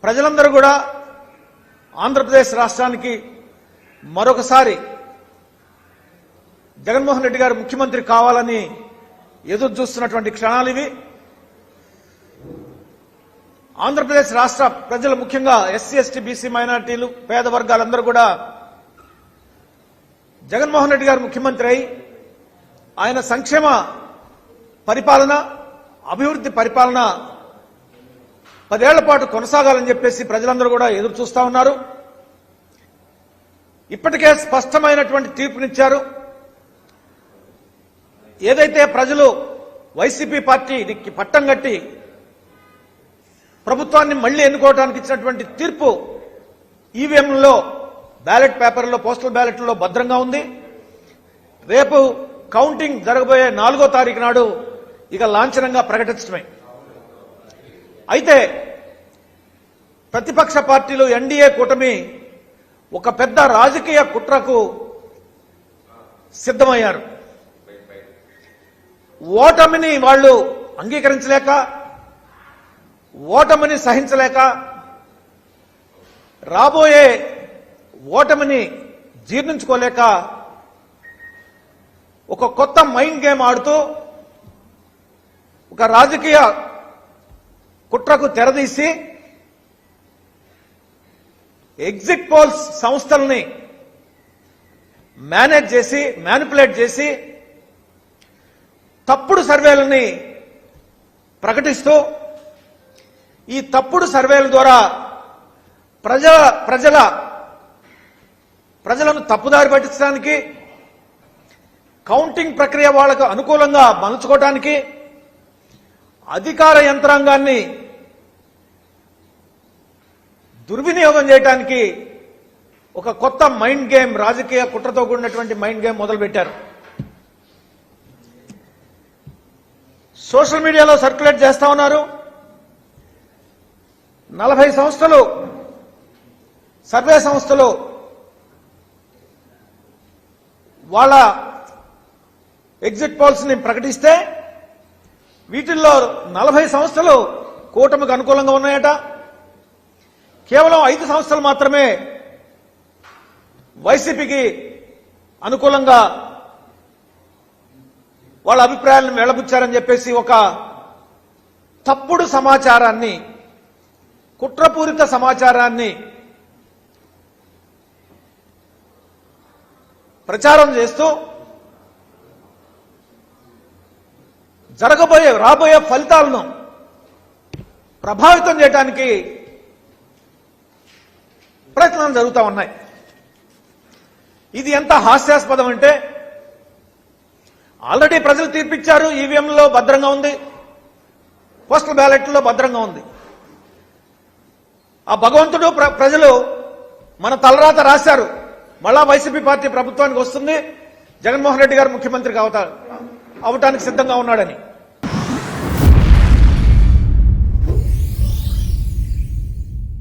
ప్రజలందరూ కూడా ఆంధ్రప్రదేశ్ రాష్ట్రానికి మరొకసారి జగన్మోహన్ రెడ్డి గారు ముఖ్యమంత్రి కావాలని ఎదురు చూస్తున్నటువంటి క్షణాలు ఇవి. ఆంధ్రప్రదేశ్ రాష్ట్ర ప్రజలు, ముఖ్యంగా ఎస్సీ, ఎస్టీ, బీసీ, మైనారిటీలు, పేద వర్గాలందరూ కూడా జగన్మోహన్ రెడ్డి గారు ముఖ్యమంత్రి అయి ఆయన సంక్షేమ పరిపాలన, అభివృద్ధి పరిపాలన 10 ఏళ్ల పాటు కొనసాగాలని చెప్పేసి ప్రజలందరూ కూడా ఎదురు చూస్తా ఉన్నారు. ఇప్పటికే స్పష్టమైనటువంటి తీర్పునిచ్చారు. ఏదైతే ప్రజలు వైసీపీ పార్టీకి పట్టం కట్టి ప్రభుత్వాన్ని మళ్లీ ఎన్నుకోవడానికి ఇచ్చినటువంటి తీర్పు ఈవీఎంలలో, బ్యాలెట్ పేపర్లో, పోస్టల్ బ్యాలెట్లో భద్రంగా ఉంది. రేపు కౌంటింగ్ జరగబోయే 4వ తారీఖు నాడు ఇక లాంఛనంగా ప్రకటించడమే. అయితే ప్రతిపక్ష పార్టీలు, ఎన్డీఏ కూటమి ఒక పెద్ద రాజకీయ కుట్రకు సిద్ధమయ్యారు. ఓటమిని వాళ్ళు అంగీకరించలేక, ఓటమిని సహించలేక, రాబోయే ఓటమిని జీర్ణించుకోలేక ఒక కొత్త మైండ్ గేమ్ ఆడుతూ ఒక రాజకీయ కుట్రకు తెరదీసి ఎగ్జిట్ పోల్స్ సంస్థల్ని మేనేజ్ చేసి, మ్యానిపులేట్ చేసి తప్పుడు సర్వేలని ప్రకటిస్తూ ఈ తప్పుడు సర్వేల ద్వారా ప్రజలను తప్పుదారి పట్టించడానికి, కౌంటింగ్ ప్రక్రియ వాళ్లకు అనుకూలంగా మలుచుకోవడానికి, అధికార యంత్రాంగాన్ని దుర్వినియోగం చేయడానికి ఒక కొత్త మైండ్ గేమ్, రాజకీయ కుట్రతో కూడినటువంటి మైండ్ గేమ్ మొదలుపెట్టారు. సోషల్ మీడియాలో సర్క్యులేట్ చేస్తా ఉన్నారు. 40 సంస్థలు, సర్వే సంస్థలు వాళ్ళ ఎగ్జిట్ పోల్స్ ని ప్రకటిస్తే వీటిల్లో 40 సంస్థలు కూటమికి అనుకూలంగా ఉన్నాయట. కేవలం 5 సంస్థలు మాత్రమే వైసీపీకి అనుకూలంగా వాళ్ళ అభిప్రాయాలను వెళ్లబుచ్చారని చెప్పేసి ఒక తప్పుడు సమాచారాన్ని, కుట్రపూరిత సమాచారాన్ని ప్రచారం చేస్తూ రాబోయే ఫలితాలను ప్రభావితం చేయడానికి ప్రయత్నాలు జరుగుతూ ఉన్నాయి. ఇది ఎంత హాస్యాస్పదం అంటే, ఆల్రెడీ ప్రజలు తీర్పిచ్చారు. ఈవీఎంలో భద్రంగా ఉంది, పోస్టల్ బ్యాలెట్లో భద్రంగా ఉంది. ఆ భగవంతుడు, ప్రజలు మన తలరాత రాశారు. మళ్ళా వైసీపీ పార్టీ ప్రభుత్వానికి వస్తుంది, జగన్మోహన్ రెడ్డి గారు ముఖ్యమంత్రి అవటానికి సిద్ధంగా ఉన్నాడని.